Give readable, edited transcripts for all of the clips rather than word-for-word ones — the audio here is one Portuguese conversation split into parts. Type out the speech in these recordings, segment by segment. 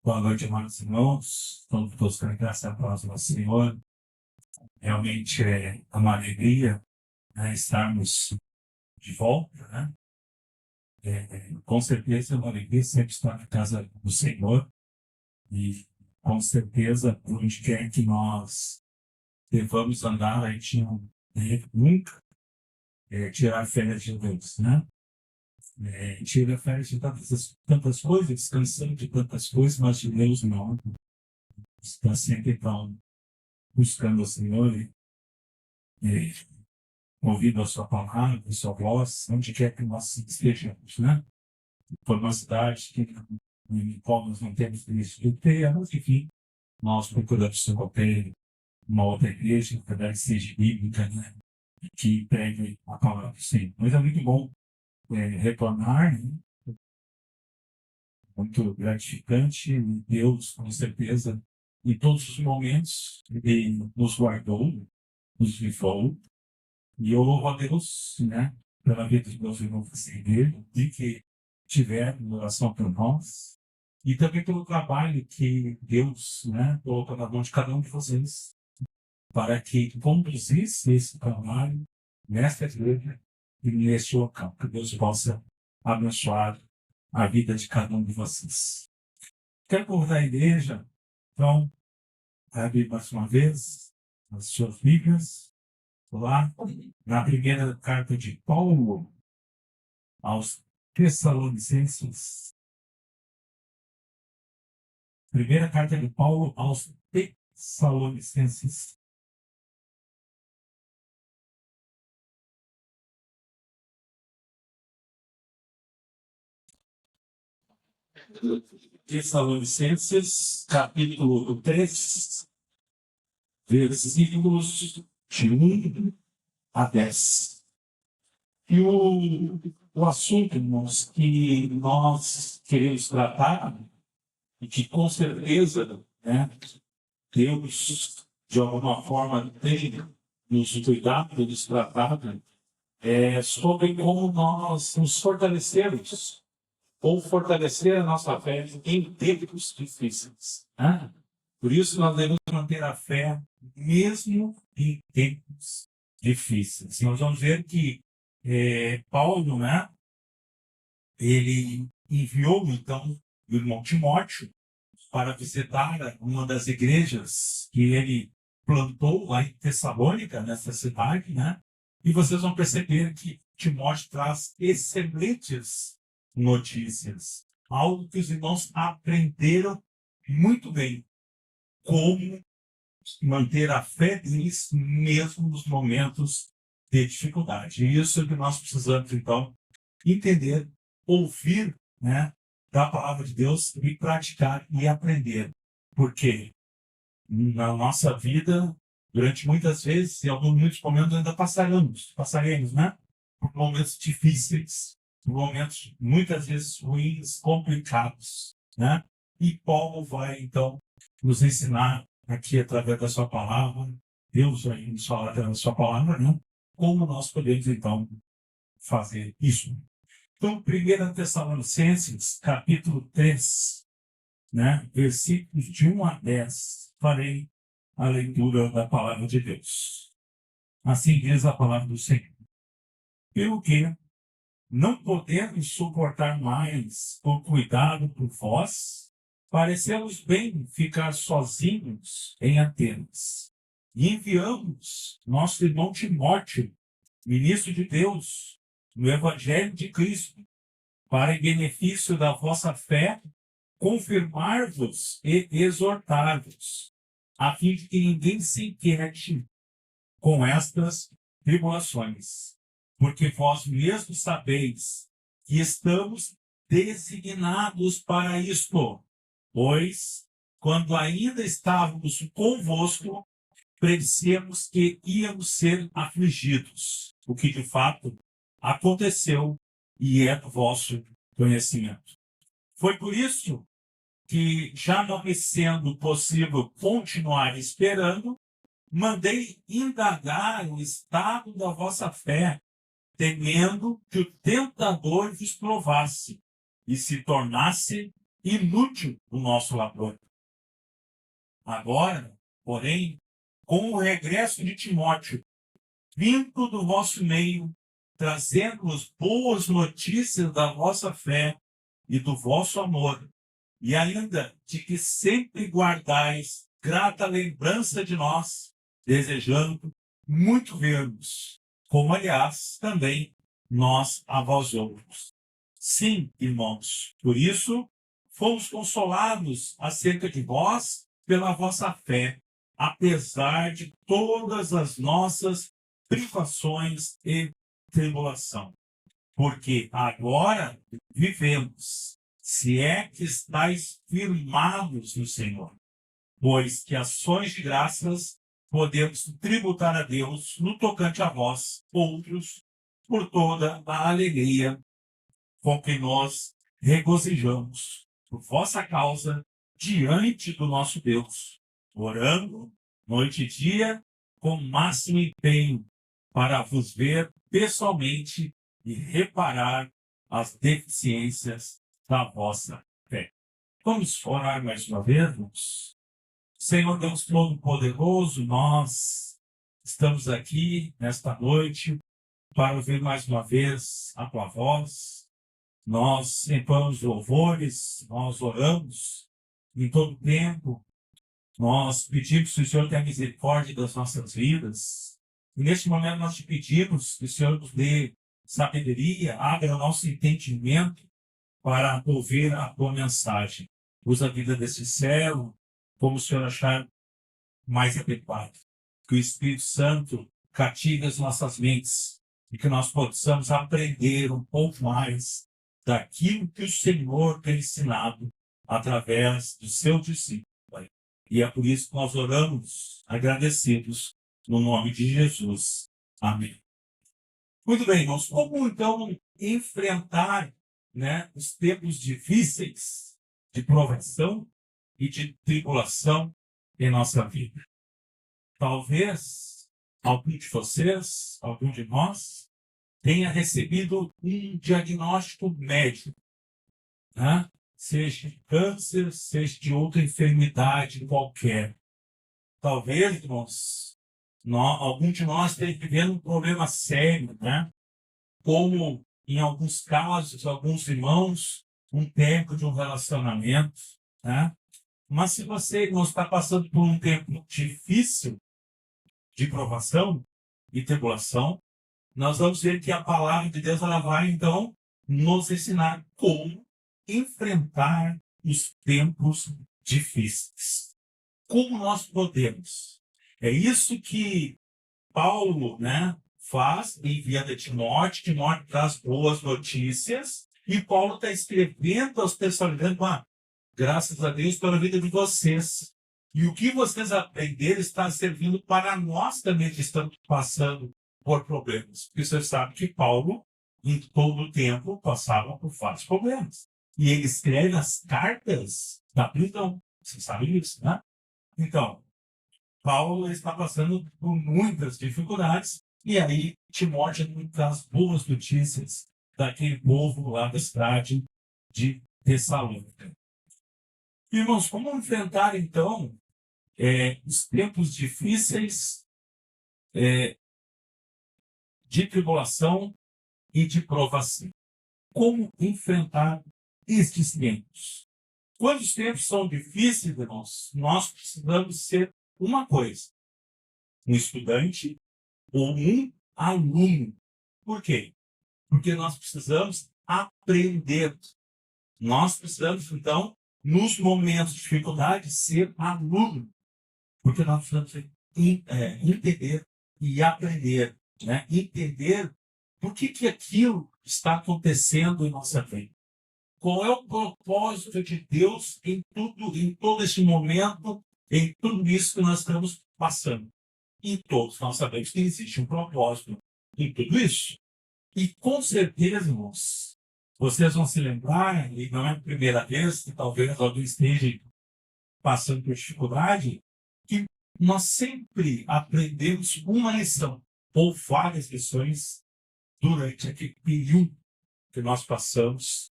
Boa noite, amados irmãos. Todos com a graça e a paz do nosso Senhor. Realmente é uma alegria, né, estarmos de volta, né? Com certeza é uma alegria sempre estar na casa do Senhor e com certeza por onde quer que nós devamos andar, a gente nunca tirar férias de Deus, né? Tira férias de tantas coisas, descansando de tantas coisas, mas de Deus não. Está sempre então buscando o Senhor e ouvindo a sua palavra, a sua voz, onde quer que nós estejamos, né? Por uma cidade em qual nós não temos isso de ter, mas enfim, nós procuramos se manter uma outra igreja, que verdade seja bíblica, né? Que pregue a palavra do Senhor. Mas é muito bom retornar, né? Muito gratificante, e Deus, com certeza, em todos os momentos, Ele nos guardou, nos livrou, e eu louvo a Deus, né, pela vida de meus irmãos dele, de que tiveram oração por nós, e também pelo trabalho que Deus, né, colocou na mão de cada um de vocês, para que conduzisse esse trabalho nesta igreja e neste local, que Deus possa abençoar a vida de cada um de vocês. Quero convidar a igreja, então, a abrir mais uma vez as suas Bíblias, lá na primeira carta de Paulo aos Tessalonicenses. Primeira carta de Paulo aos Tessalonicenses. Tessalonicenses, capítulo 3, versículos de 1 a 10. E o assunto, irmãos, que nós queremos tratar, e que com certeza, né, Deus, de alguma forma, tem nos cuidado, nos tratado, é sobre como nós nos fortalecemos, ou fortalecer a nossa fé em tempos difíceis. Né? Por isso, nós devemos manter a fé mesmo em tempos difíceis. Nós vamos ver que Paulo, né, ele enviou, então, o irmão Timóteo para visitar uma das igrejas que ele plantou lá em Tessalônica, nessa cidade, né? E vocês vão perceber que Timóteo traz excelentes notícias, algo que os irmãos aprenderam muito bem, como manter a fé deles mesmo nos momentos de dificuldade. E isso é que nós precisamos, então, entender, ouvir, né, da palavra de Deus e praticar e aprender. Porque na nossa vida, durante muitas vezes, em muitos momentos ainda passaremos, né, por momentos difíceis, por momentos muitas vezes ruins, complicados, né? E Paulo vai, então, nos ensinar aqui através da sua palavra, Deus vai nos falar através da sua palavra, né? Como nós podemos, então, fazer isso. Então, 1 Tessalonicenses, capítulo 3, né, versículos de 1 a 10, farei a leitura da palavra de Deus. Assim diz a palavra do Senhor. Pelo que não podemos suportar mais, por cuidado por vós, parecemos bem ficar sozinhos em Atenas. E enviamos nosso irmão Timóteo, ministro de Deus, no Evangelho de Cristo, para em benefício da vossa fé, confirmar-vos e exortar-vos, a fim de que ninguém se inquiete com estas tribulações, porque vós mesmos sabeis que estamos designados para isto, pois, quando ainda estávamos convosco, predissemos que íamos ser afligidos, o que de fato aconteceu e é do vosso conhecimento. Foi por isso que, já não me sendo possível continuar esperando, mandei indagar o estado da vossa fé, temendo que o tentador vos provasse e se tornasse inútil o nosso labor. Agora, porém, com o regresso de Timóteo, vindo do vosso meio, trazendo-vos boas notícias da vossa fé e do vosso amor, e ainda de que sempre guardais grata lembrança de nós, desejando muito ver-vos, como aliás também nós a vós outros. Sim, irmãos, por isso fomos consolados acerca de vós pela vossa fé, apesar de todas as nossas privações e tribulação. Porque agora vivemos, se é que estáis firmados no Senhor, pois que ações de graças podemos tributar a Deus no tocante a vós, outros, por toda a alegria com que nós regozijamos por vossa causa diante do nosso Deus, orando noite e dia com máximo empenho para vos ver pessoalmente e reparar as deficiências da vossa fé. Vamos orar mais uma vez, irmãos? Senhor Deus Todo-Poderoso, nós estamos aqui nesta noite para ouvir mais uma vez a tua voz. Nós entoamos louvores, nós oramos em todo tempo. Nós pedimos que o Senhor tenha misericórdia das nossas vidas. E neste momento nós te pedimos que o Senhor nos dê sabedoria, abra o nosso entendimento para ouvir a tua mensagem. Usa a vida desse céu como o Senhor achar mais adequado. Que o Espírito Santo cative as nossas mentes e que nós possamos aprender um pouco mais daquilo que o Senhor tem ensinado através do seu discípulo. E é por isso que nós oramos agradecidos no nome de Jesus. Amém. Muito bem, irmãos. Como então enfrentar, os tempos difíceis de provação e de tribulação em nossa vida? Talvez algum de vocês, algum de nós, tenha recebido um diagnóstico médico, seja de câncer, seja de outra enfermidade qualquer. Talvez, irmãos, algum de nós esteja vivendo um problema sério, como em alguns casos, alguns irmãos, um tempo de um relacionamento. Mas se você não está passando por um tempo difícil de provação e tribulação, nós vamos ver que a palavra de Deus ela vai, então, nos ensinar como enfrentar os tempos difíceis. Como nós podemos. É isso que Paulo, faz, enviando a Timóteo. Timóteo traz boas notícias e Paulo está escrevendo aos Tessalonicenses, graças a Deus pela vida de vocês. E o que vocês aprenderam está servindo para nós também que estamos passando por problemas. Porque você sabe que Paulo, em todo o tempo, passava por vários problemas. E ele escreve as cartas da prisão. Você sabe disso, Então, Paulo está passando por muitas dificuldades. E aí, Timóteo traz boas notícias daquele povo lá da cidade de Tessalônica. Irmãos, como enfrentar, então, os tempos difíceis de tribulação e de provação? Como enfrentar estes tempos? Quando os tempos são difíceis, irmãos, nós precisamos ser uma coisa: um estudante ou um aluno. Por quê? Porque nós precisamos aprender. Nós precisamos, então, nos momentos de dificuldade, ser aluno. Porque nós precisamos entender e aprender. Entender por que aquilo está acontecendo em nossa vida. Qual é o propósito de Deus em todo esse momento, em tudo isso que nós estamos passando? E todos nós sabemos que existe um propósito em tudo isso. E com certeza, irmãos, vocês vão se lembrar, e não é a primeira vez que talvez alguém esteja passando por dificuldade, que nós sempre aprendemos uma lição, ou várias lições, durante aquele período que nós passamos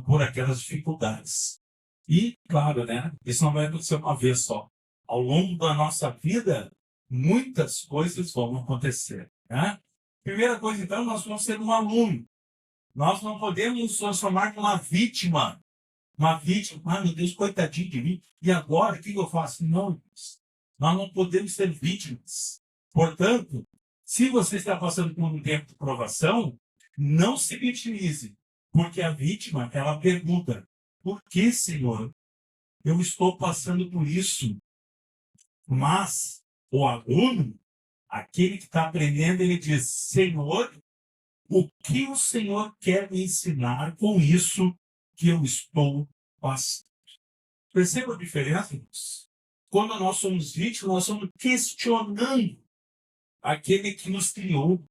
por aquelas dificuldades. E, claro, né, isso não vai acontecer uma vez só. Ao longo da nossa vida, muitas coisas vão acontecer. Né? Primeira coisa, então, nós vamos ser um aluno. Nós não podemos nos transformar numa vítima. Uma vítima, ah, meu Deus, coitadinho de mim. E agora, o que eu faço? Não, Deus. Nós não podemos ser vítimas. Portanto, se você está passando por um tempo de provação, não se vitimize. Porque a vítima, ela pergunta, por que, Senhor, eu estou passando por isso? Mas o aluno, aquele que está aprendendo, ele diz, Senhor, o que o Senhor quer me ensinar com isso que eu estou passando? Perceba a diferença, irmãos? Quando nós somos vítimas, nós estamos questionando aquele que nos criou.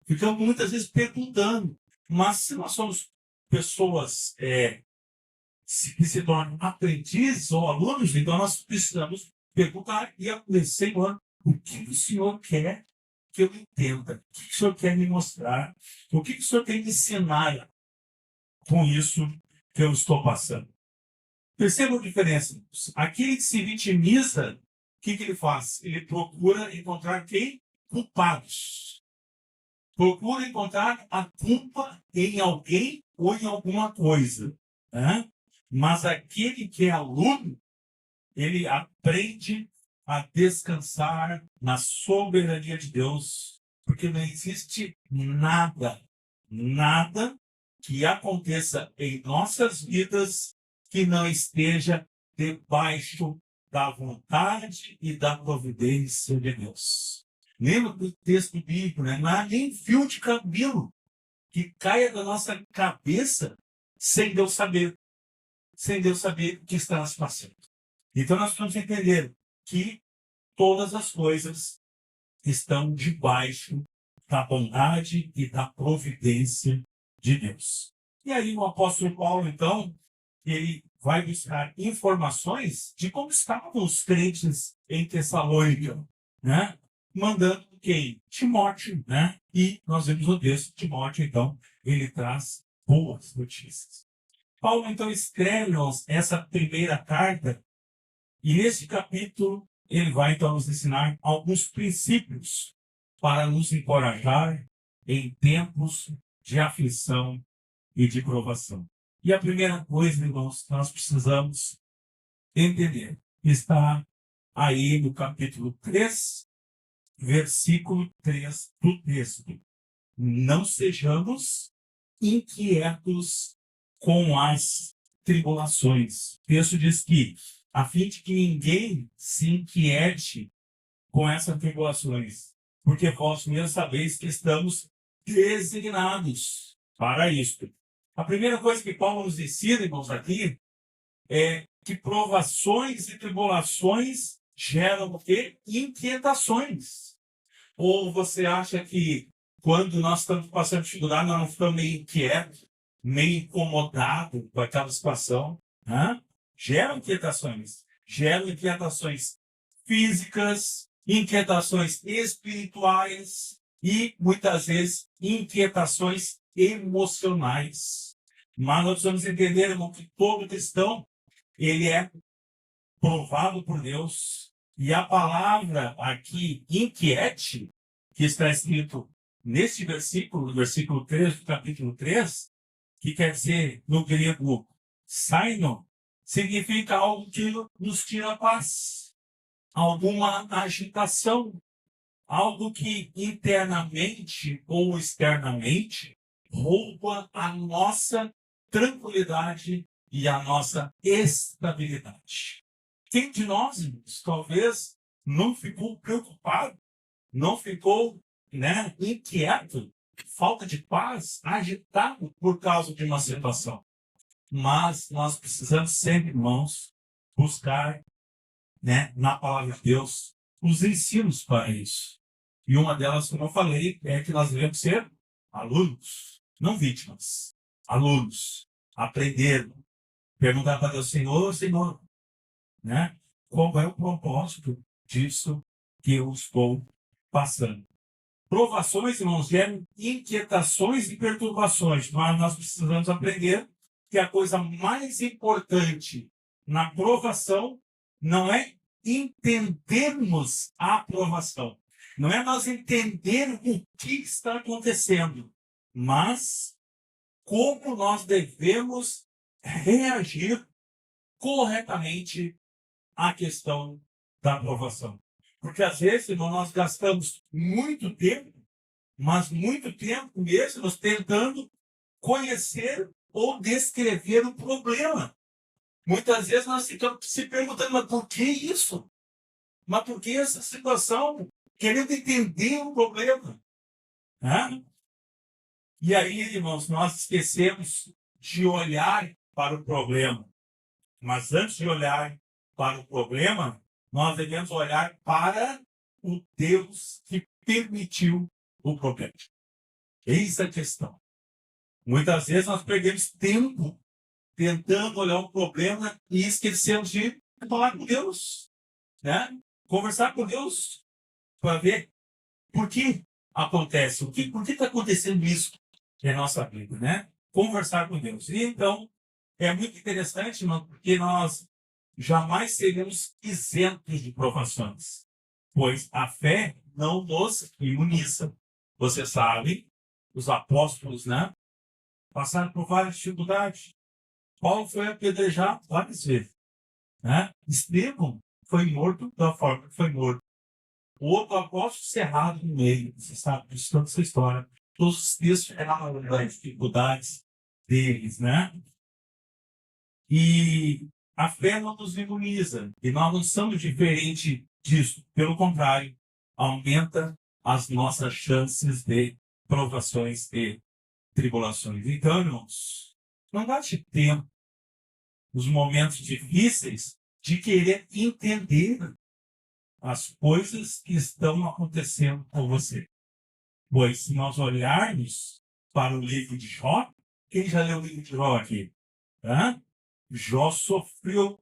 Ficamos muitas vezes perguntando. Mas se nós somos pessoas que se tornam aprendizes ou alunos, então nós precisamos perguntar e aprender, Senhor, o que o Senhor quer que eu entenda? O que o Senhor quer me mostrar? O que o Senhor quer me ensinar com isso que eu estou passando? Perceba a diferença. Aquele que se vitimiza, o que ele faz? Ele procura encontrar quem? Culpados. Procura encontrar a culpa em alguém ou em alguma coisa. Né? Mas aquele que é aluno, ele aprende a descansar na soberania de Deus, porque não existe nada que aconteça em nossas vidas que não esteja debaixo da vontade e da providência de Deus. Lembra do texto bíblico, né? Não há nem fio de cabelo que caia da nossa cabeça sem Deus saber o que está nos passando. Então nós precisamos entender que todas as coisas estão debaixo da bondade e da providência de Deus. E aí o apóstolo Paulo, então, ele vai buscar informações de como estavam os crentes em Tessalônica, né? Mandando quem? Timóteo, né? E nós vemos o texto de Timóteo, então, ele traz boas notícias. Paulo, então, escreve-nos essa primeira carta, e nesse capítulo ele vai, então, nos ensinar alguns princípios para nos encorajar em tempos de aflição e de provação. E a primeira coisa, irmãos, que nós precisamos entender está aí no capítulo 3, versículo 3 do texto. Não sejamos inquietos com as tribulações. O texto diz que, a fim de que ninguém se inquiete com essas tribulações, porque vós mesmos sabeis que estamos designados para isto. A primeira coisa que Paulo nos ensina, irmãos, aqui, é que provações e tribulações geram o quê? Inquietações. Ou você acha que quando nós estamos passando dificuldade, nós não ficamos meio inquietos, meio incomodados com aquela situação? Né? Geram inquietações físicas, inquietações espirituais e, muitas vezes, inquietações emocionais. Mas nós precisamos entender, irmão, que todo cristão, ele é provado por Deus. E a palavra aqui, inquiete, que está escrito neste versículo, no versículo 3 do capítulo 3, que quer dizer, no grego, saino, significa algo que nos tira a paz, alguma agitação, algo que internamente ou externamente rouba a nossa tranquilidade e a nossa estabilidade. Quem de nós, talvez, não ficou preocupado, não ficou, inquieto, falta de paz, agitado por causa de uma situação? Mas nós precisamos sempre, irmãos, buscar, na palavra de Deus, os ensinos para isso. E uma delas, como eu falei, é que nós devemos ser alunos, não vítimas. Alunos. Aprender. Perguntar para Deus, Senhor, qual é o propósito disso que eu estou passando? Provações, irmãos, geram inquietações e perturbações, mas nós precisamos aprender que a coisa mais importante na provação não é entendermos a provação, não é nós entendermos o que está acontecendo, mas como nós devemos reagir corretamente à questão da aprovação. Porque às vezes, irmão, nós gastamos muito tempo, mas muito tempo mesmo tentando conhecer ou descrever o problema. Muitas vezes nós ficamos se perguntando, mas por que isso? Mas por que essa situação? Querendo entender o problema. Né? E aí, irmãos, nós esquecemos de olhar para o problema. Mas antes de olhar para o problema, nós devemos olhar para o Deus que permitiu o problema. Eis a questão. Muitas vezes nós perdemos tempo tentando olhar o problema e esquecemos de falar com Deus, né? Conversar com Deus para ver por que acontece, por que está acontecendo isso em nossa vida, né? Conversar com Deus. E então, é muito interessante, irmão, porque nós jamais seremos isentos de provações, pois a fé não nos imuniza. Você sabe, os apóstolos, né, passaram por várias dificuldades. Paulo foi apedrejado várias vezes, né? Estevão foi morto da forma que foi morto. O outro apóstolo cerrado no meio. Você sabe disso, toda essa história. Todos os textos falam das dificuldades deles, né? E a fé não nos imuniza. E nós não somos diferentes disso. Pelo contrário, aumenta as nossas chances de provações e tribulações. Então, irmãos, não gaste tempo nos momentos difíceis de querer entender as coisas que estão acontecendo com você. Pois se nós olharmos para o livro de Jó, quem já leu o livro de Jó aqui? Hã? Jó sofreu,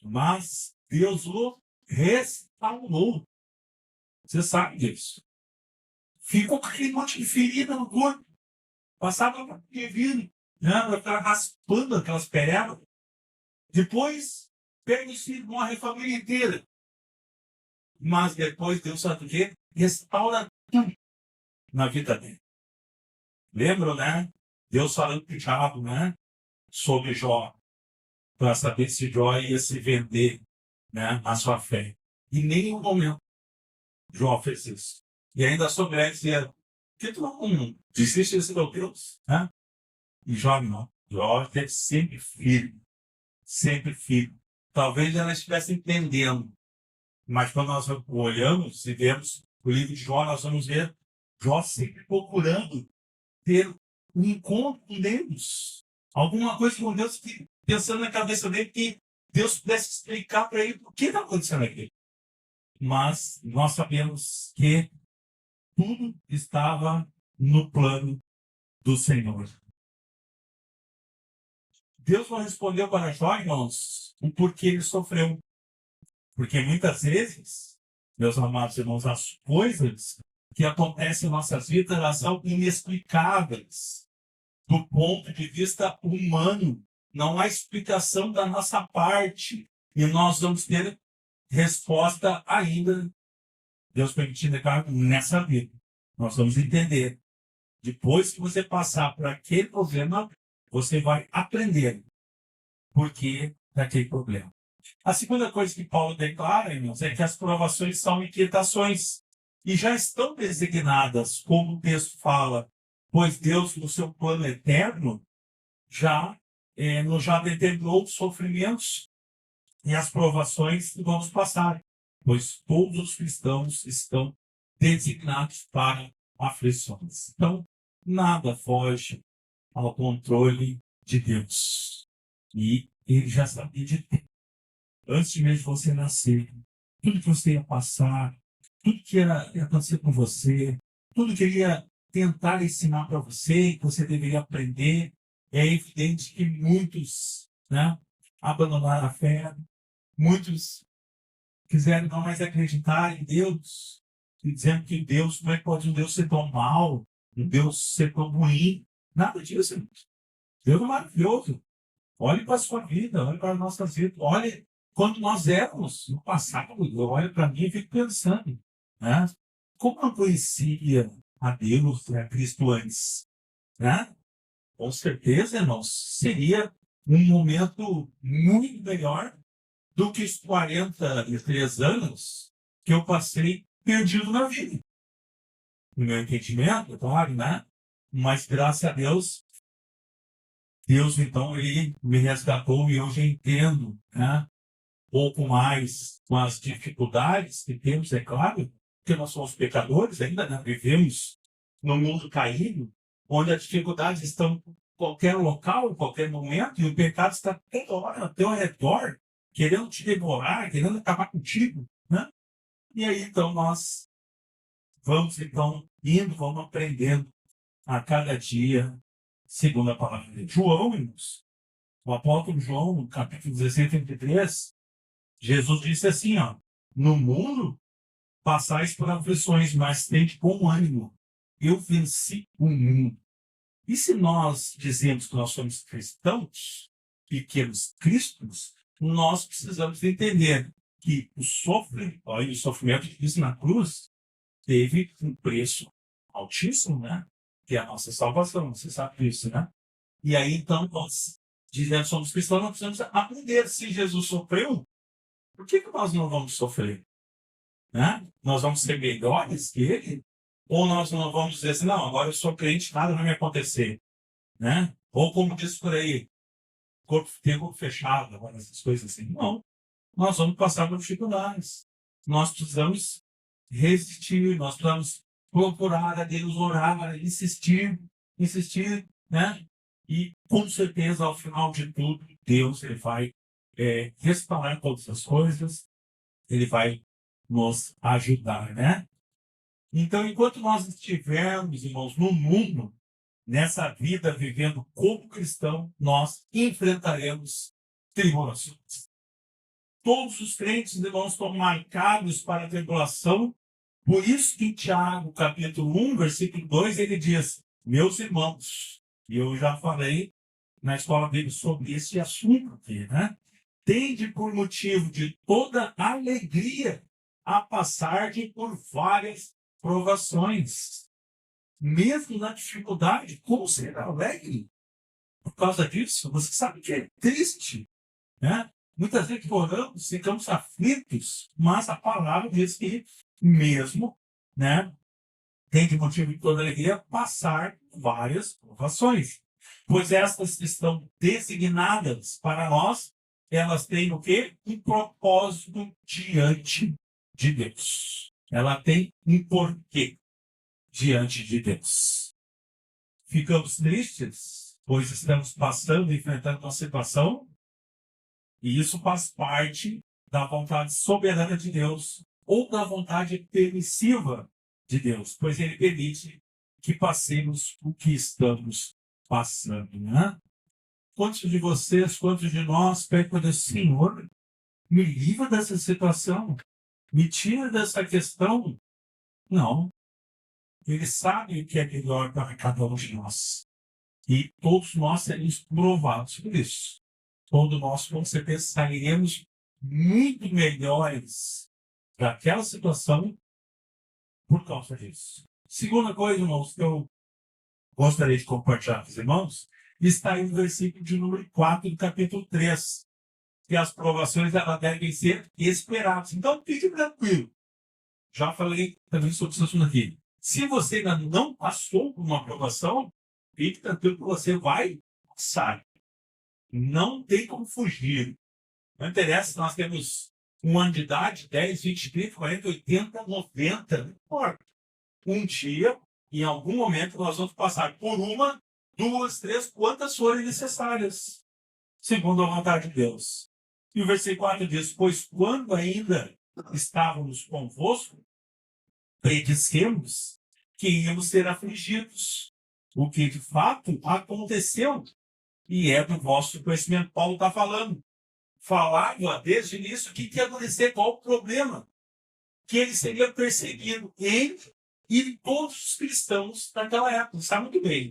mas Deus o restaurou. Você sabe disso. Ficou com aquele monte de ferida no corpo. Passava de vida, né? Ficava raspando aquelas perebas. Depois, perde o filho, morre a família inteira. Mas depois Deus sabe o quê? Restaura tudo na vida dele. Lembram, né? Deus falando para o diabo, né? Sobre Jó, para saber se Jó ia se vender, né? Na sua fé. E em nenhum momento Jó fez isso. E ainda sobre ele dizia, por que tu não desiste desse meu Deus? Né? E Jó não. Jó teve sempre firme. Sempre firme. Talvez ela estivesse entendendo. Mas quando nós olhamos e vemos o livro de Jó, nós vamos ver Jó sempre procurando ter um encontro com Deus. Alguma coisa com Deus, que, pensando na cabeça dele, que Deus pudesse explicar para ele o que está acontecendo aqui. Mas nós sabemos que tudo estava no plano do Senhor. Deus não respondeu para Jó, irmãos, o porquê ele sofreu. Porque muitas vezes, meus amados irmãos, as coisas que acontecem em nossas vidas, elas são inexplicáveis do ponto de vista humano. Não há explicação da nossa parte. E nós vamos ter resposta ainda, Deus permitindo, claro, nessa vida. Nós vamos entender. Depois que você passar por aquele problema, você vai aprender por que daquele problema. A segunda coisa que Paulo declara, irmãos, é que as provações são inquietações e já estão designadas, como o texto fala, pois Deus, no seu plano eterno, já determinou os sofrimentos e as provações que vamos passar, pois todos os cristãos estão designados para aflições. Então, nada foge ao controle de Deus. E ele já sabia de tempo. Antes mesmo de você nascer, tudo que você ia passar, tudo que ia acontecer com você, tudo que ele ia tentar ensinar para você, que você deveria aprender, é evidente que muitos, né, abandonaram a fé, muitos quiserem não mais acreditar em Deus, e dizendo que Deus, como é que pode um Deus ser tão mau, um Deus ser tão ruim? Nada disso, irmãos. Deus é maravilhoso. Olhe para a sua vida, olhe para as nossas vidas, olhe quando nós éramos no passado. Eu olho para mim e fico pensando, né? Como eu conhecia a Deus, a Cristo antes, né? Com certeza, irmãos, seria um momento muito melhor do que os 43 anos que eu passei perdido na vida. No meu entendimento, claro, né? Mas graças a Deus, Deus então ele me resgatou e eu já entendo, né? Pouco mais com as dificuldades que temos, é claro, porque nós somos pecadores ainda, né? Vivemos no mundo caído, onde as dificuldades estão em qualquer local, em qualquer momento, e o pecado está toda hora ao teu redor, querendo te devorar, querendo acabar contigo, né? E aí, então, nós vamos, então, indo, vamos aprendendo a cada dia, segundo a palavra de João, irmãos. O apóstolo João, no capítulo 16, 33, Jesus disse assim, ó, no mundo passais por aflições, mas tende bom ânimo. Eu venci o mundo. E se nós dizemos que nós somos cristãos, pequenos cristos, nós precisamos entender que o sofrimento de Cristo na cruz teve um preço altíssimo, né? Que é a nossa salvação, você sabe disso, né? E aí, então, nós dizemos que somos cristãos, nós precisamos aprender. Se Jesus sofreu, por que nós não vamos sofrer? Né? Nós vamos ser melhores que ele? Ou nós não vamos dizer assim, não, agora eu sou crente, nada vai me acontecer? Né? Ou como diz por aí, corpo fechado, agora essas coisas assim. Não, nós vamos passar por dificuldades. Nós precisamos resistir, nós precisamos procurar a Deus, orar, insistir, né? E com certeza, ao final de tudo, Deus ele vai restaurar todas as coisas, ele vai nos ajudar, né? Então, enquanto nós estivermos, irmãos, no mundo, nessa vida, vivendo como cristão, nós enfrentaremos tribulações. Todos os crentes, irmãos, estão marcados para a tribulação. Por isso que em Tiago, capítulo 1, versículo 2, ele diz, meus irmãos, e eu já falei na escola dele sobre esse assunto aqui, né? Tende por motivo de toda alegria a passagem por várias provações. Mesmo na dificuldade, como ser alegre por causa disso? Você sabe que é triste, né? Muitas vezes oramos, ficamos aflitos, mas a palavra diz que mesmo, né, tem de motivo de toda alegria passar várias provações. Pois estas que estão designadas para nós, elas têm o quê? Um propósito diante de Deus. Ela tem um porquê diante de Deus. Ficamos tristes, pois estamos passando, enfrentando uma situação, e isso faz parte da vontade soberana de Deus, ou da vontade permissiva de Deus, pois ele permite que passemos o que estamos passando, né? Quantos de vocês, quantos de nós pedem para Deus, Senhor, me livra dessa situação, me tira dessa questão? Não. Ele sabe o que é melhor para cada um de nós. E todos nós seremos provados por isso. Todos nós, com certeza, sairemos muito melhores daquela situação por causa disso. Segunda coisa, irmãos, que eu gostaria de compartilhar com os irmãos, está aí no versículo de número 4 do capítulo 3, que as provações elas devem ser esperadas. Então, fique tranquilo. Já falei também sobre isso assunto aqui. Se você ainda não passou por uma aprovação, fique tranquilo que você vai passar. Não tem como fugir. Não interessa se nós temos um ano de idade, 10, 20, 30, 40, 80, 90, não importa. Um dia, em algum momento, nós vamos passar por uma, duas, três, quantas forem necessárias, segundo a vontade de Deus. E o versículo 4 diz, pois quando ainda estávamos convosco, predissemos que íamos ser afligidos, o que de fato aconteceu, e é do vosso conhecimento. Paulo está falando. falava desde o início o que ia acontecer, qual o problema. Que ele seria perseguido, ele e todos os cristãos daquela época. Sabe muito bem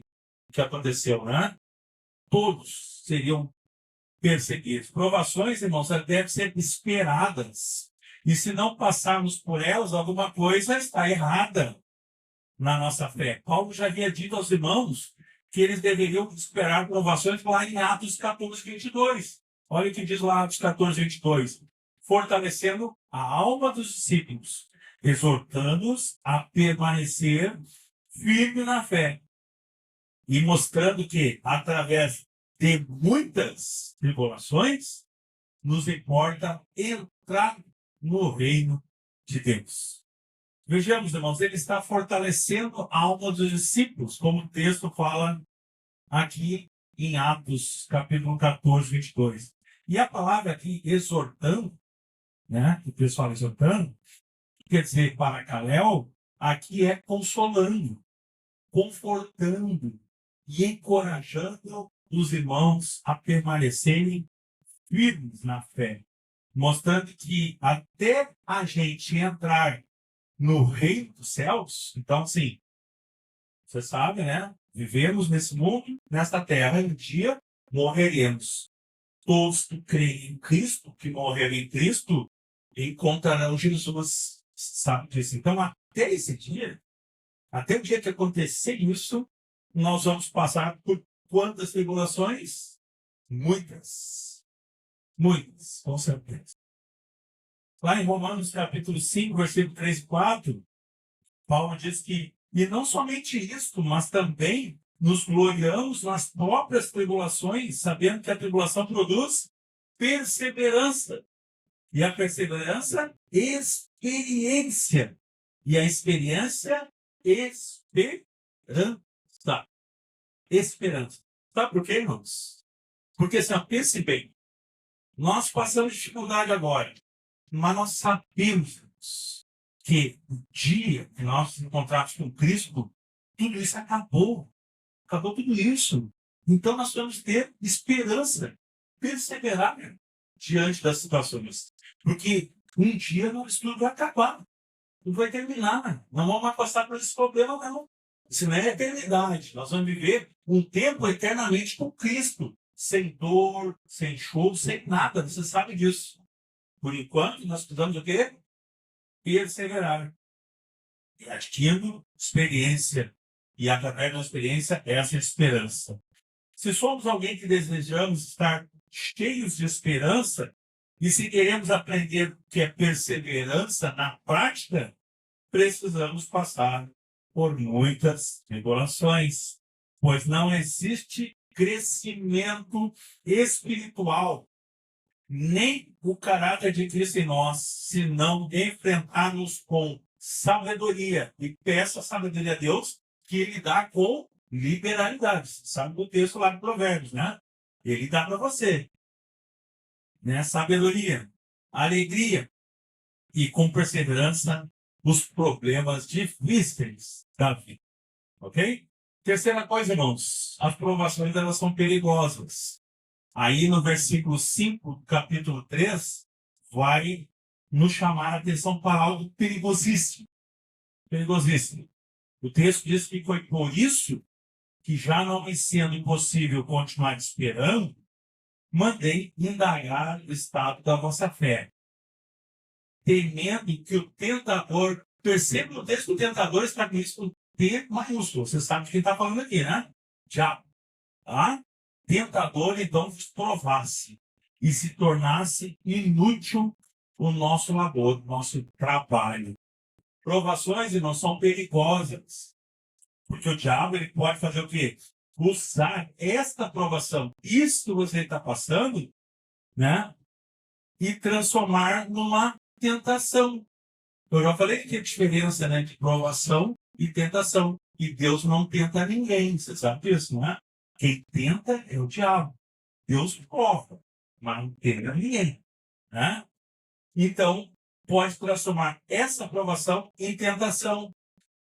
o que aconteceu, né? Todos seriam perseguidos. Provações, irmãos, devem ser esperadas. E se não passarmos por elas, alguma coisa está errada na nossa fé. Paulo já havia dito aos irmãos que eles deveriam esperar provações lá em Atos 14, 22. Olha o que diz lá Atos 14, 22. Fortalecendo a alma dos discípulos, exortando-os a permanecer firme na fé e mostrando que, através de muitas tribulações, nos importa entrar no reino de Deus. Vejamos, irmãos, ele está fortalecendo a alma dos discípulos, como o texto fala aqui em Atos, capítulo 14, 22. E a palavra aqui, exortando, né, o pessoal exortando, quer dizer, paracaléu, aqui é consolando, confortando e encorajando os irmãos a permanecerem firmes na fé, mostrando que até a gente entrar no reino dos céus, então, sim, você sabe, né? Vivemos nesse mundo, nesta terra, e um dia morreremos. Todos que creem em Cristo, que morreram em Cristo, encontrarão Jesus, sabe disso. Então, até esse dia, até o dia que acontecer isso, nós vamos passar por quantas tribulações? Muitas. Muitas, com certeza. Lá em Romanos capítulo 5, versículo 3 e 4, Paulo diz que, e não somente isto, mas também nos gloriamos nas próprias tribulações, sabendo que a tribulação produz perseverança. E a perseverança, experiência. E a experiência, esperança. Esperança. Sabe por quê, irmãos? Porque, pense bem, nós passamos dificuldade agora, mas nós sabemos que o dia que nós nos encontrarmos com Cristo, tudo isso acabou. Acabou tudo isso. Então nós vamos ter esperança, perseverar diante das situações. Porque um dia isso tudo vai acabar. Tudo vai terminar. Não vamos mais passar por esse problema, não. Isso não é eternidade. Nós vamos viver um tempo eternamente com Cristo. Sem dor, sem choro, sem nada. Você sabe disso. Por enquanto, nós precisamos o quê? Perseverar. E adquirindo experiência. E através da experiência, essa esperança. Se somos alguém que desejamos estar cheios de esperança, e se queremos aprender o que é perseverança na prática, precisamos passar por muitas tribulações, pois não existe crescimento espiritual, nem o caráter de Cristo em nós, se não enfrentarmos com sabedoria. E peça a sabedoria a Deus, que Ele dá com liberalidade. Sabe do texto lá do Provérbios, né? Ele dá para você. Né? Sabedoria, alegria e com perseverança os problemas difíceis da vida. Ok? Terceira coisa, irmãos, as provações elas são perigosas. Aí no versículo 5 do capítulo 3, vai nos chamar a atenção para algo perigosíssimo. Perigosíssimo. O texto diz que foi por isso que, já não me sendo impossível continuar esperando, mandei indagar o estado da vossa fé, temendo que o tentador, perceba o texto, o tentador está com isso com T maiúsculo. Você sabe de quem está falando aqui, né? Diabo. Tá? Tentador, então, vos provasse e se tornasse inútil o nosso labor, o nosso trabalho. Provações, irmãos, são perigosas. Porque o diabo ele pode fazer o quê? Usar esta provação, isso que você está passando, né? E transformar numa tentação. Eu já falei que tem diferença, né, de provação e tentação. E Deus não tenta ninguém, você sabe disso, não é? Quem tenta é o diabo. Deus prova, mas não tenta ninguém. Né? Então, pode transformar essa aprovação em tentação.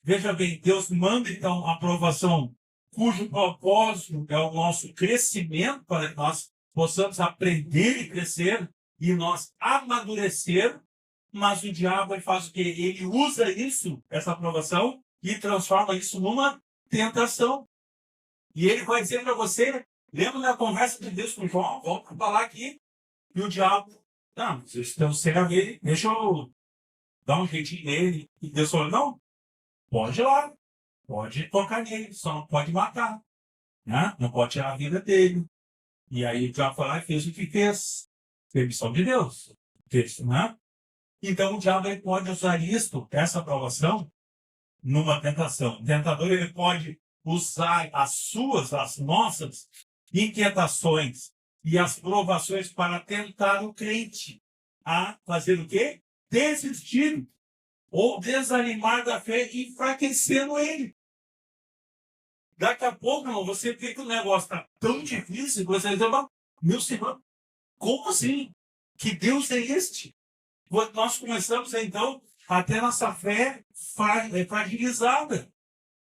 Veja bem, Deus manda então a aprovação cujo propósito é o nosso crescimento, para que nós possamos aprender e crescer e nós amadurecer, mas o diabo ele faz o quê? Ele usa isso, essa aprovação, e transforma isso numa tentação. E ele vai dizer para você, lembra da conversa de Deus com João? Vamos falar aqui. E o diabo, não, vocês estão sem a ver, deixa eu dar um jeitinho nele. E Deus falou, não, pode ir lá, pode tocar nele, só não pode matar, né? Não pode tirar a vida dele. E aí o diabo foi lá e fez o que fez. Permissão de Deus. Fez, né? Então o diabo ele pode usar isto, essa aprovação, numa tentação. O tentador ele pode usar as nossas inquietações e as provações para tentar o crente a fazer o quê? Desistir ou desanimar da fé, enfraquecendo ele. Daqui a pouco, irmão, você vê que o negócio está tão difícil que você diz, meu Senhor, como assim? Que Deus é este? Nós começamos, então, a ter nossa fé fragilizada.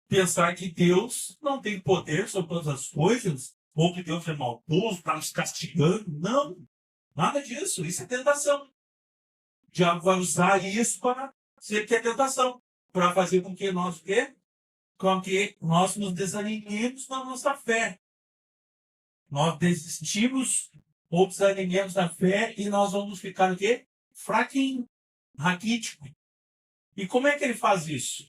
Pensar que Deus não tem poder sobre todas as coisas, ou que Deus é maldoso, está nos castigando. Não, nada disso. Isso é tentação. O diabo vai usar isso para ser que é tentação, para fazer com que nós, com que nós nos desanimemos na nossa fé. Nós desistimos ou desanimemos da fé e nós vamos ficar o quê? Fraquinho, raquítico. E como é que ele faz isso?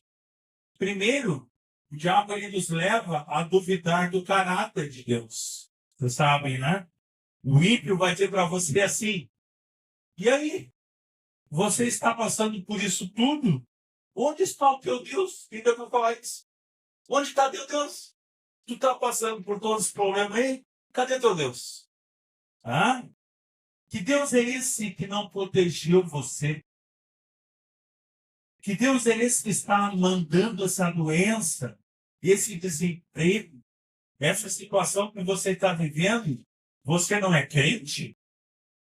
Primeiro, o diabo ele nos leva a duvidar do caráter de Deus. Vocês sabem, né? O ímpio vai dizer para você assim, e aí? Você está passando por isso tudo? Onde está o teu Deus? Quem deu para falar isso? Onde está teu Deus? Tu está passando por todos os problemas aí? Cadê teu Deus? Ah? Que Deus é esse que não protegeu você? Que Deus é esse que está mandando essa doença, esse desemprego, essa situação que você está vivendo? Você não é crente?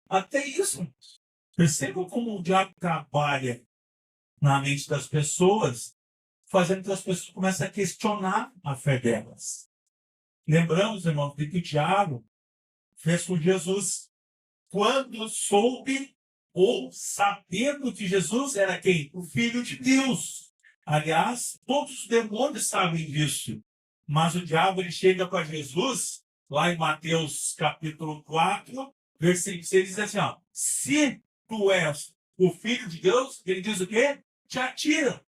Até isso. Perceba como o diabo trabalha na mente das pessoas, fazendo que as pessoas comecem a questionar a fé delas. Lembramos, irmãos, que o diabo fez com Jesus. Quando soube ou sabendo que Jesus era quem? O Filho de Deus. Aliás, todos os demônios sabem disso. Mas o diabo ele chega para Jesus, lá em Mateus capítulo 4, versículo 6, diz assim, ó, se tu és o Filho de Deus, ele diz o quê? Te atira.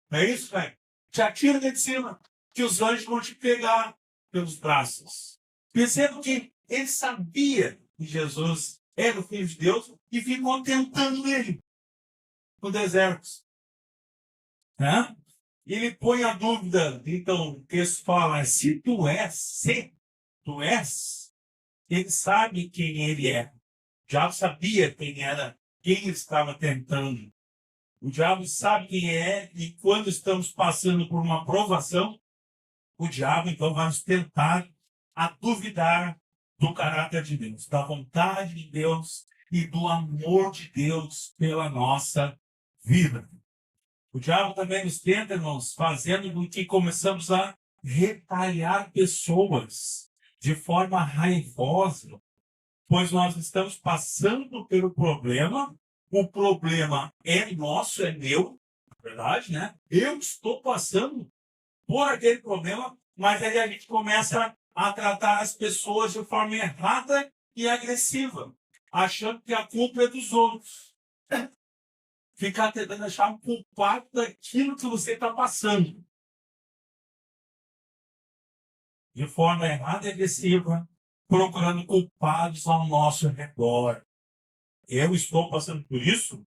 Não é isso, velho? Te atira de cima, que os anjos vão te pegar pelos braços. Perceba que ele sabia que Jesus era o Filho de Deus e ficou tentando ele no deserto. Né? Ele põe a dúvida, então o texto fala, se tu és, ele sabe quem ele é. O diabo sabia quem era, quem ele estava tentando. O diabo sabe quem é e quando estamos passando por uma provação, o diabo então vai nos tentar a duvidar do caráter de Deus, da vontade de Deus e do amor de Deus pela nossa vida. O diabo também nos tenta, irmãos, fazendo com que começamos a retalhar pessoas de forma raivosa, pois nós estamos passando pelo problema, o problema é nosso, é meu, na verdade, né? Eu estou passando por aquele problema, mas aí a gente começa a tratar as pessoas de forma errada e agressiva, achando que a culpa é dos outros. Ficar tentando achar um culpado daquilo que você está passando. De forma errada e agressiva, procurando culpados ao nosso redor. Eu estou passando por isso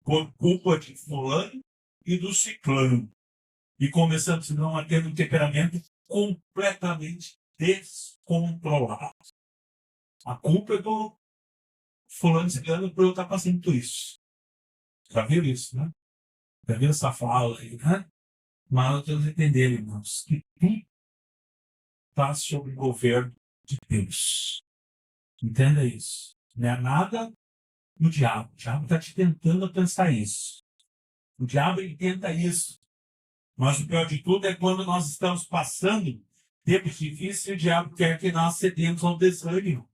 por culpa de fulano e do ciclano. E começando senão a ter um temperamento completamente descontrolado. A culpa é do fulano e ciclano por eu estar passando por isso. Já viu isso, né? Já viu essa fala aí, né? Mas nós temos que entender, irmãos, que tudo está sob o governo de Deus. Entenda isso. Não é nada do diabo. O diabo está te tentando pensar isso. O diabo ele tenta isso. Mas o pior de tudo é quando nós estamos passando tempos difíceis e o diabo quer que nós cedemos ao desânimo.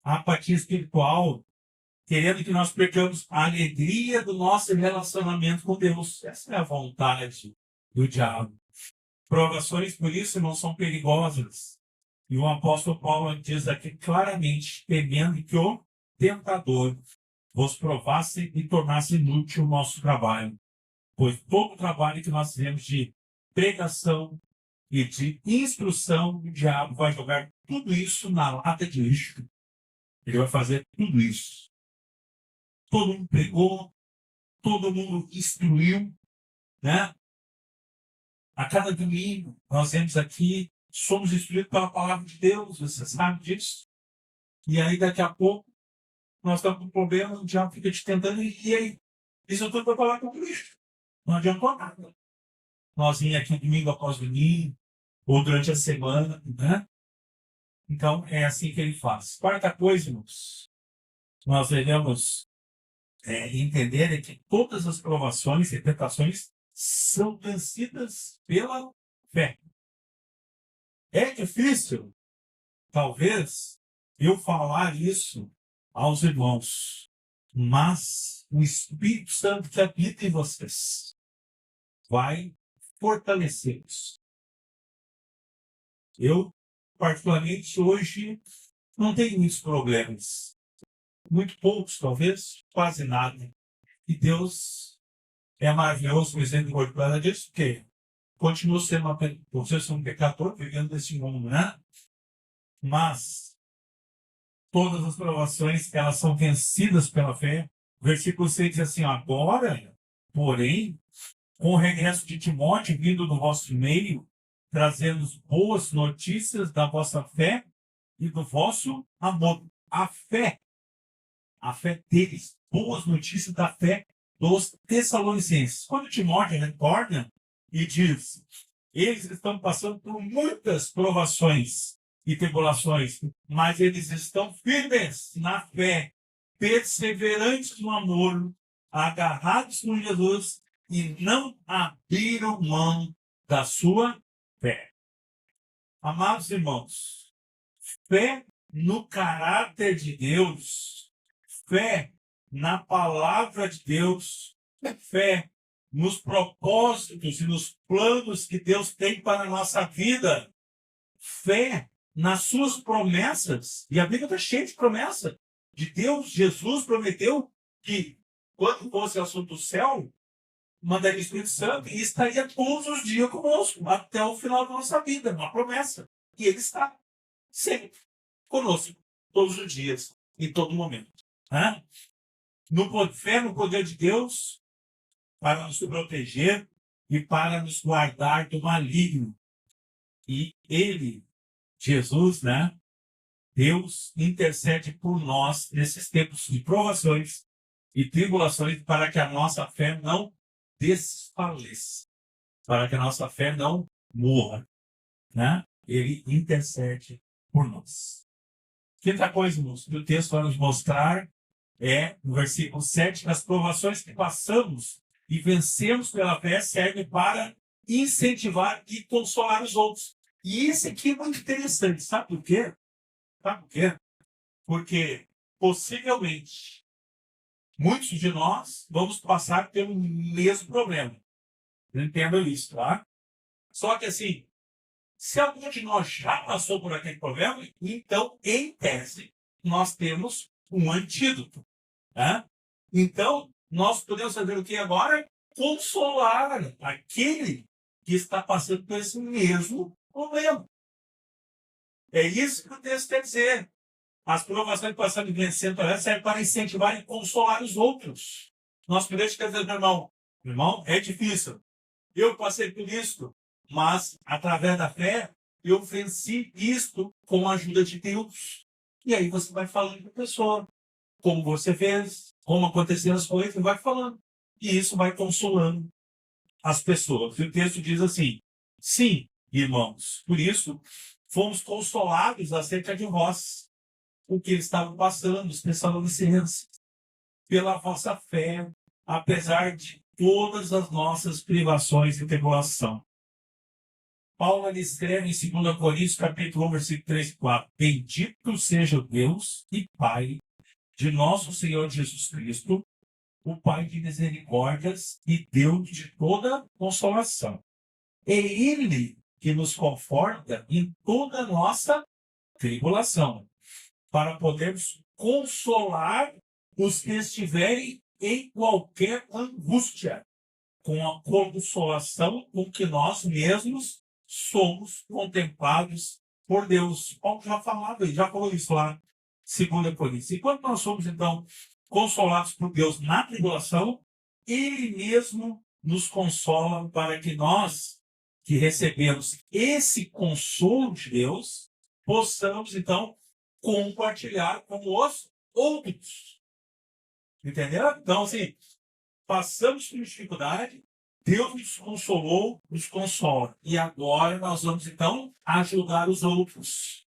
a apatia espiritual, querendo que nós percamos a alegria do nosso relacionamento com Deus. Essa é a vontade do diabo. Provações, por isso, não são perigosas. E o apóstolo Paulo diz aqui claramente, temendo que o tentador vos provasse e tornasse inútil o nosso trabalho. Pois todo o trabalho que nós fizemos de pregação e de instrução, o diabo vai jogar tudo isso na lata de lixo. Ele vai fazer tudo isso. Todo mundo pregou, todo mundo instruiu, né? A cada domingo, nós vemos aqui, somos instruídos pela palavra de Deus, você sabe disso. E aí, daqui a pouco, nós estamos com um problema, o diabo fica te tentando, e aí, isso tudo para falar com o lixo. Não adiantou nada. Nós vimos aqui domingo após domingo, ou durante a semana, né? Então, é assim que ele faz. Quarta coisa, irmãos, nós devemos entender que todas as provações e tentações são vencidas pela fé. É difícil, talvez, eu falar isso aos irmãos, mas o Espírito Santo que habita em vocês vai fortalecê-los. Eu, particularmente, hoje não tenho muitos problemas. Muito poucos, talvez, quase nada. E Deus é maravilhoso, misericórdia para disso, porque continua sendo vocês são um pecador vivendo nesse mundo, né? Mas todas as provações, elas são vencidas pela fé. O versículo 6 diz assim, agora, porém, com o regresso de Timóteo vindo do vosso meio, trazendo boas notícias da vossa fé e do vosso amor. A fé deles, boas notícias da fé dos Tessalonicenses. Quando Timóteo retorna e diz, eles estão passando por muitas provações e tribulações, mas eles estão firmes na fé, perseverantes no amor, agarrados com Jesus e não abriram mão da sua fé. Amados irmãos, fé no caráter de Deus, fé na palavra de Deus, fé nos propósitos e nos planos que Deus tem para a nossa vida, fé nas suas promessas, e a Bíblia está cheia de promessa de Deus. Jesus prometeu que, quando fosse o assunto do céu, mandaria o Espírito Santo e estaria todos os dias conosco, até o final da nossa vida, uma promessa. E Ele está sempre conosco, todos os dias, em todo momento. Fé no poder de Deus, para nos proteger e para nos guardar do maligno. E Ele, Jesus, né? Deus intercede por nós nesses tempos de provações e tribulações para que a nossa fé não desfaleça, para que a nossa fé não morra, né? Ele intercede por nós. Quinta coisa, irmãos, que o texto vai nos mostrar no versículo 7, que as provações que passamos e vencemos pela fé servem para incentivar e consolar os outros. E isso aqui é muito interessante, sabe por quê? Porque, possivelmente, muitos de nós vamos passar pelo mesmo problema. Entenda isso, tá? Só que, assim, se algum de nós já passou por aquele problema, então, em tese, nós temos um antídoto. Tá? Então, nós podemos fazer o que agora? Consolar aquele que está passando por esse mesmo problema. É isso que o texto quer dizer. As provações passando e vencendo servem para incentivar e consolar os outros. Nós podemos dizer, meu irmão, é difícil. Eu passei por isso, mas através da fé, eu venci isto com a ajuda de Deus. E aí você vai falando para a pessoa como você fez, como aconteceram as coisas, e vai falando. E isso vai consolando as pessoas. E o texto diz assim, sim, irmãos, por isso fomos consolados acerca de vós, o que eles estavam passando, os Tessalonicenses, pela vossa fé, apesar de todas as nossas privações e tribulação. Paulo ele escreve em 2 Coríntios, capítulo 1, versículo 3 e 4. Bendito seja o Deus e Pai de nosso Senhor Jesus Cristo, o Pai de misericórdias e Deus de toda consolação. É Ele que nos conforta em toda a nossa tribulação, para podermos consolar os que estiverem em qualquer angústia, com a consolação com que nós mesmos somos contemplados por Deus. Paulo já falava, já falou isso lá, 2 Coríntios. E quando nós somos, então, consolados por Deus na tribulação, Ele mesmo nos consola para que nós, que recebemos esse consolo de Deus, possamos, então, compartilhar com os outros. Entendeu? Então, assim, passamos por dificuldade, Deus nos consolou, nos consola. E agora nós vamos, então, ajudar os outros.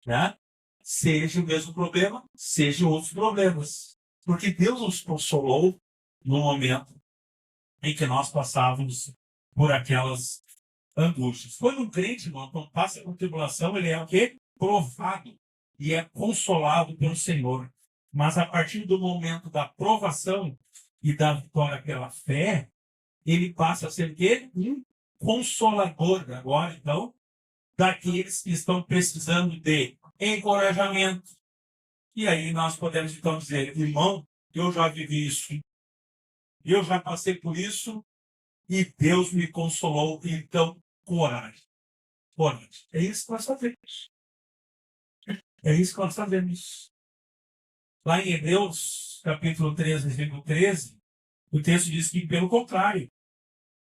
Né? Seja o mesmo problema, seja outros problemas. Porque Deus nos consolou no momento em que nós passávamos por aquelas angústias. Quando um crente, irmão, quando passa por tribulação, ele é o quê? Provado e é consolado pelo Senhor. Mas a partir do momento da provação e da vitória pela fé, ele passa a ser o quê? Um consolador agora, então, daqueles que estão precisando de encorajamento. E aí nós podemos então dizer, irmão, eu já vivi isso, eu já passei por isso e Deus me consolou, então coragem. Coragem. É isso que nós sabemos. É isso que nós sabemos. Lá em Hebreus, capítulo 13, versículo 13, o texto diz que, pelo contrário,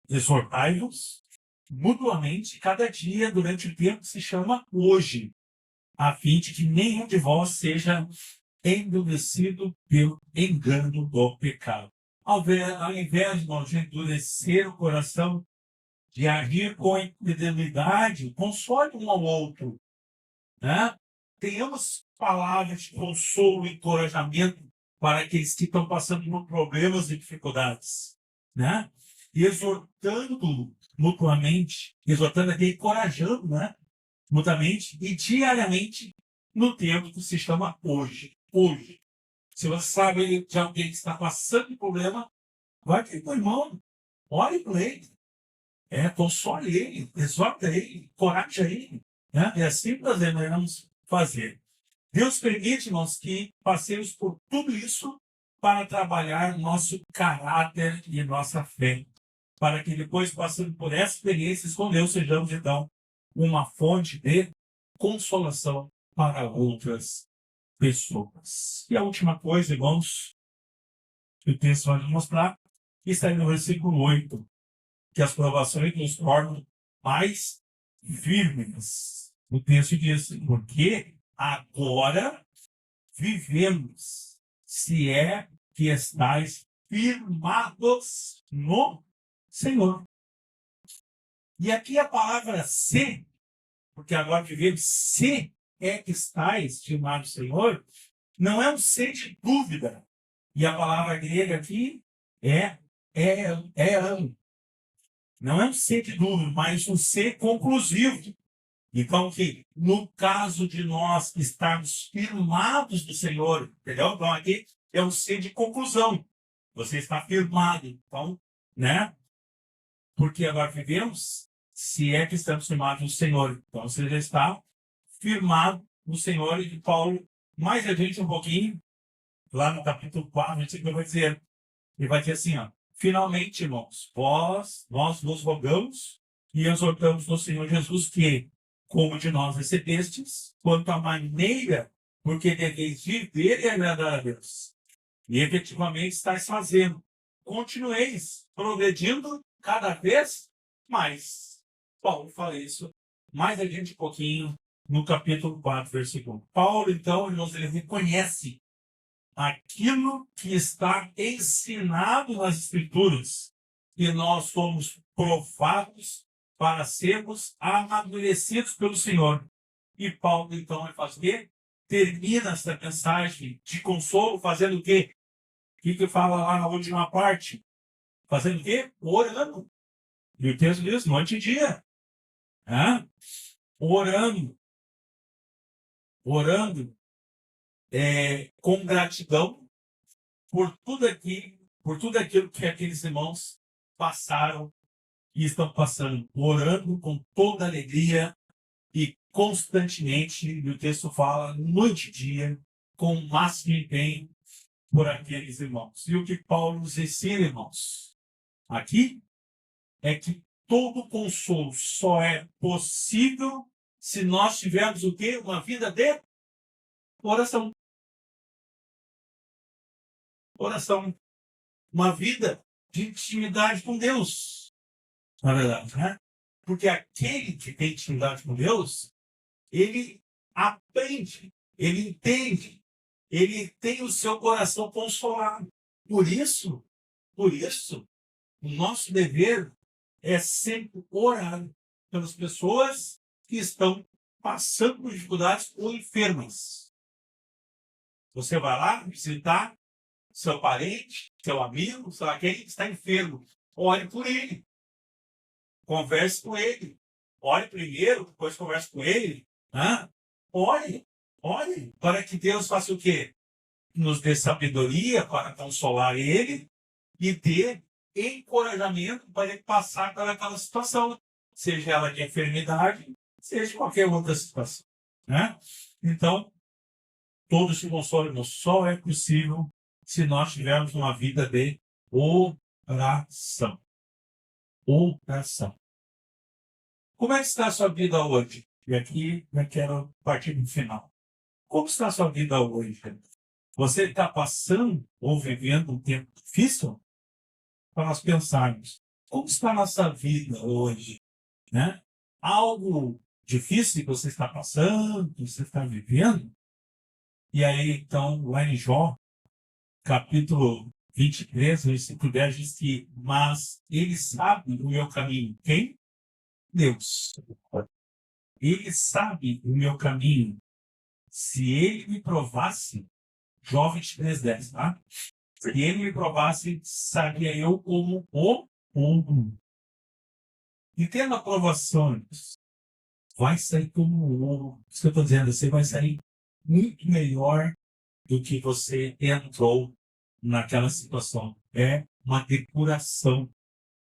exortai-vos mutuamente cada dia durante o tempo que se chama hoje, a fim de que nenhum de vós seja endurecido pelo engano do pecado. Ao invés de endurecer o coração, de agir com infidelidade, console um ao outro. Né? Tenhamos palavras de consolo e encorajamento para aqueles que estão passando por problemas e dificuldades. Né? E exortando mutuamente, exortando aqui, encorajando, né? Mutuamente e diariamente no tempo que se chama hoje. Hoje. Se você sabe de alguém que está passando por problema, vai ter com o irmão, ore por ele, console ele, exorta ele, encoraja ele. Né? É assim que nós devemos fazer. Deus permite, irmãos, que passemos por tudo isso para trabalhar nosso caráter e nossa fé. Para que depois, passando por essas experiências com Deus, sejamos, então, uma fonte de consolação para outras pessoas. E a última coisa, irmãos, que o texto vai nos mostrar, está aí no versículo 8, que as provações nos tornam mais firmes. O texto diz, porque agora vivemos, se é que estáis firmados no Senhor. E aqui a palavra se, porque agora vivemos, se é que estáis firmados no Senhor, não é um se de dúvida. E a palavra grega aqui é não é um se de dúvida, mas um se conclusivo. Então, que no caso de nós estarmos firmados no Senhor, entendeu? Então, aqui é um se de conclusão. Você está firmado. Então, né? Porque agora vivemos, se é que estamos firmados no Senhor. Então, você já está firmado no Senhor. E Paulo, mais adiante um pouquinho, lá no capítulo 4, ele vai dizer assim, ó, finalmente, irmãos, nós vos rogamos e exortamos no Senhor Jesus que, como de nós recebestes, quanto à maneira porque deveis viver e agradar a Deus. E efetivamente estáis fazendo. Continueis progredindo cada vez mais. Paulo fala isso mais adiante um pouquinho no capítulo 4, versículo 1. Paulo, então, ele reconhece aquilo que está ensinado nas Escrituras, que nós somos provados para sermos amadurecidos pelo Senhor. E Paulo, então, vai fazer o quê? Termina essa mensagem de consolo fazendo o quê? O que fala lá na última parte? Fazendo o quê? Orando. E o texto diz, noite e dia. né? Orando, orando com gratidão por tudo aquilo que aqueles irmãos passaram e estão passando, orando com toda alegria e constantemente, e o texto fala, noite e dia, com o máximo empenho por aqueles irmãos. E o que Paulo nos ensina, irmãos, aqui, é que todo consolo só é possível se nós tivermos o quê? Uma vida de oração. Oração. Uma vida de intimidade com Deus. Na verdade, né? Porque aquele que tem intimidade com Deus, ele aprende, ele entende, ele tem o seu coração consolado. Por isso, o nosso dever é sempre orar pelas pessoas que estão passando por dificuldades ou enfermas. Você vai lá visitar seu parente, seu amigo, sei lá quem está enfermo. Ore por ele. Converse com ele. Ore primeiro, depois converse com ele. Né? Ore, ore, para que Deus faça o quê? Nos dê sabedoria para consolar ele e dê encorajamento para ele passar por aquela situação, seja ela de enfermidade, seja qualquer outra situação. Né? Então, todo esse consolo só é possível se nós tivermos uma vida de oração. Oração. Como é que está a sua vida hoje? E aqui eu quero partir do final. Como está a sua vida hoje? Você está passando ou vivendo um tempo difícil? Para nós pensarmos, como está a nossa vida hoje? Né? Algo difícil que você está passando, que você está vivendo? E aí, então, lá em Jó, capítulo 23, versículo 10, diz que, mas ele sabe o meu caminho. Quem? Deus. Ele sabe o meu caminho. Se ele me provasse, Jó 23, 10, tá? Se ele me provasse, sabia eu como o ouro. E tendo aprovações, vai sair como ouro. Isso que eu estou dizendo, você vai sair muito melhor do que você entrou naquela situação. É uma depuração,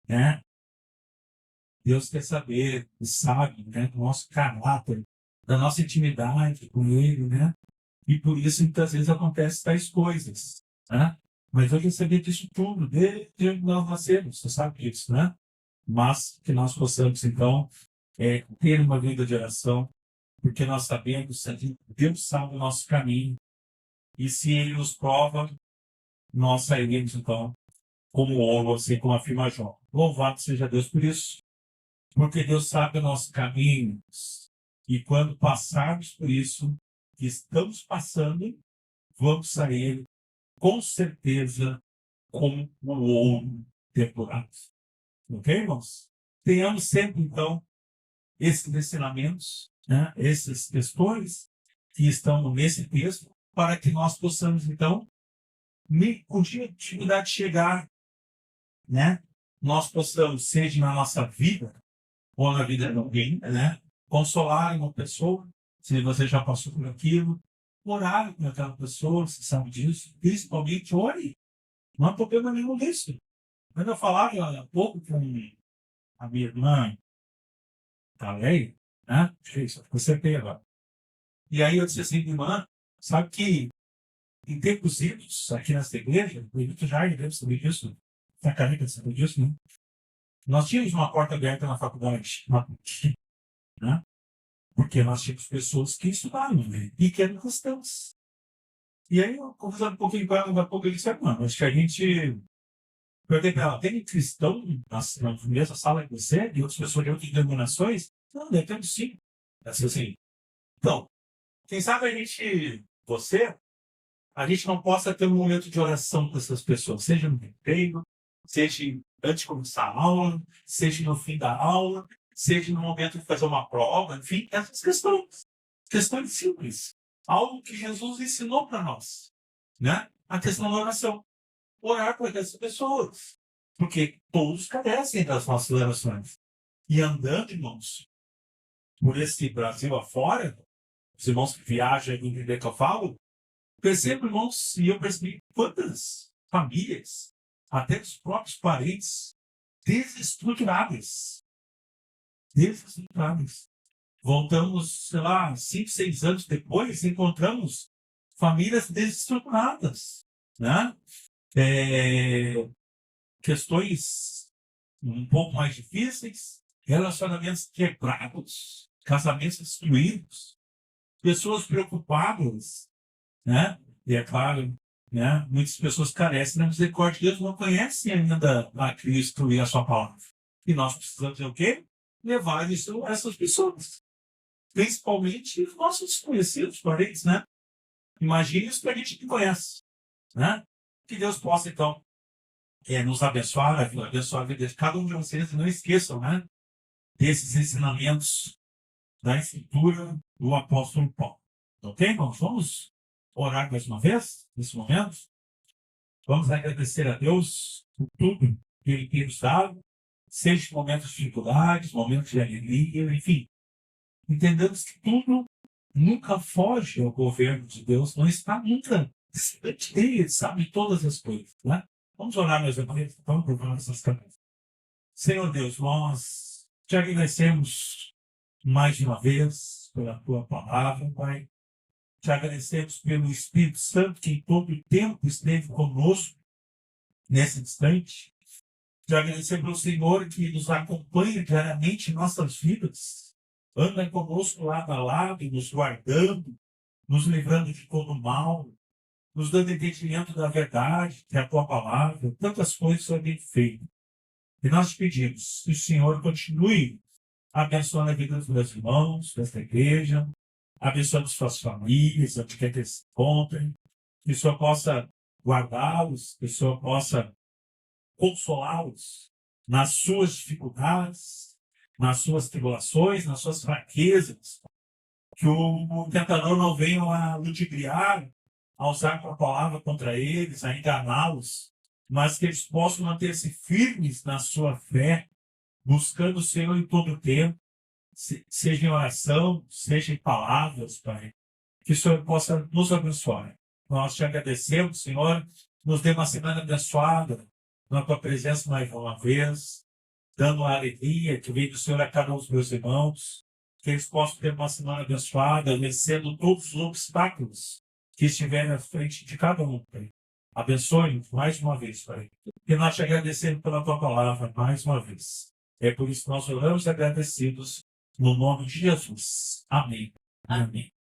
né? Deus quer saber, sabe, né, do nosso caráter, da nossa intimidade com Ele, né? E por isso muitas vezes acontecem tais coisas, né? Mas eu já sabia disso tudo desde que nós nascemos, você sabe disso, né? Mas que nós possamos, então, ter uma vida de oração, porque nós sabemos que Deus sabe o nosso caminho, e se Ele nos prova, nós sairemos, então, como ouro, assim como afirma Jó. Louvado seja Deus por isso, porque Deus sabe o nosso caminho, e quando passarmos por isso, que estamos passando, vamos sair, com certeza, como o ouro depurado. Ok, irmãos? Tenhamos sempre, então, esses ensinamentos, né, essas questões que estão nesse texto, para que nós possamos, então, com dificuldade chegar, né, nós possamos, seja na nossa vida ou na vida de alguém, né, consolar uma pessoa, se você já passou por aquilo, orar com aquela pessoa, você sabe disso, principalmente ore, não há problema nenhum disso. Quando eu falava há pouco com a minha irmã, a Leia, né, isso, acertei agora. E aí eu disse assim, irmã, sabe que em tempos idos, aqui nessa igreja, o Edito Jardim deve saber disso, a Carica sabe disso, né? Nós tínhamos uma porta aberta na faculdade, né? Porque nós tínhamos pessoas que estudavam, né? E que eram cristãs. E aí, eu conversando um pouquinho com ela, daqui a pouco ele disse, mano, acho que a gente... Perguntei para ela, tem cristão na mesma sala que você, e outras pessoas de outras denominações? Não, deve ter sim. Ela disse assim, então, quem sabe a gente não possa ter um momento de oração com essas pessoas, seja no recreio, seja antes de começar a aula, seja no fim da aula, seja no momento de fazer uma prova, enfim, essas questões. Questões simples. Algo que Jesus ensinou para nós, né? A questão da oração. Orar por essas pessoas. Porque todos carecem das nossas orações. E andando, irmãos, por esse Brasil afora, os irmãos que viajam e entendem que eu falo, percebo, irmãos, e eu percebi quantas famílias, até os próprios parentes, desestruturadas. Desestruturadas. Voltamos, sei lá, 5, 6 anos depois, encontramos famílias desestruturadas, né? Questões um pouco mais difíceis, relacionamentos quebrados, casamentos destruídos, pessoas preocupadas, né? E é claro, né? Muitas pessoas carecem da misericórdia de Deus, não conhecem ainda a Cristo e a sua palavra. E nós precisamos ter o quê? Levar isso a essas pessoas. Principalmente os nossos conhecidos, parentes, né? Imagine isso para a gente que conhece, né? Que Deus possa, então, nos abençoar, abençoar a vida de cada um de vocês. Não esqueçam, né? Desses ensinamentos da Escritura do apóstolo Paulo. Ok, irmãos? Vamos orar mais uma vez, nesse momento. Vamos agradecer a Deus por tudo que Ele tem nos dado, seja momentos de dificuldades, momentos de alegria, enfim. Entendemos que tudo nunca foge ao governo de Deus, não está nunca distante dele, ele sabe todas as coisas, né? Vamos orar mais uma vez, vamos provar nossas cabeças. Senhor Deus, nós te agradecemos mais uma vez pela tua palavra, Pai. Te agradecemos pelo Espírito Santo que em todo o tempo esteve conosco nesse instante. Te agradecemos pelo Senhor que nos acompanha diariamente em nossas vidas. Anda conosco lado a lado, nos guardando, nos livrando de todo mal, nos dando entendimento da verdade, que é a tua palavra, tantas coisas são bem feitas. E nós te pedimos que o Senhor continue abençoando a vida dos meus irmãos, desta igreja, abençoando suas famílias, onde quer que eles se encontrem, que o Senhor possa guardá-los, que o Senhor possa consolá-los nas suas dificuldades, nas suas tribulações, nas suas fraquezas, que o tentador não venha a ludibriar, a usar a palavra contra eles, a enganá-los, mas que eles possam manter-se firmes na sua fé, buscando o Senhor em todo o tempo, seja em oração, seja em palavras, Pai, que o Senhor possa nos abençoar. Nós te agradecemos, Senhor, nos dê uma semana abençoada, na tua presença mais uma vez, dando a alegria que vem do Senhor a cada um dos meus irmãos, que eles possam ter uma semana abençoada, vencendo todos os obstáculos que estiverem à frente de cada um, Pai. Abençoe-nos mais uma vez, Pai. E nós te agradecemos pela tua palavra mais uma vez. É por isso que nós oramos agradecidos no nome de Jesus. Amém. Amém.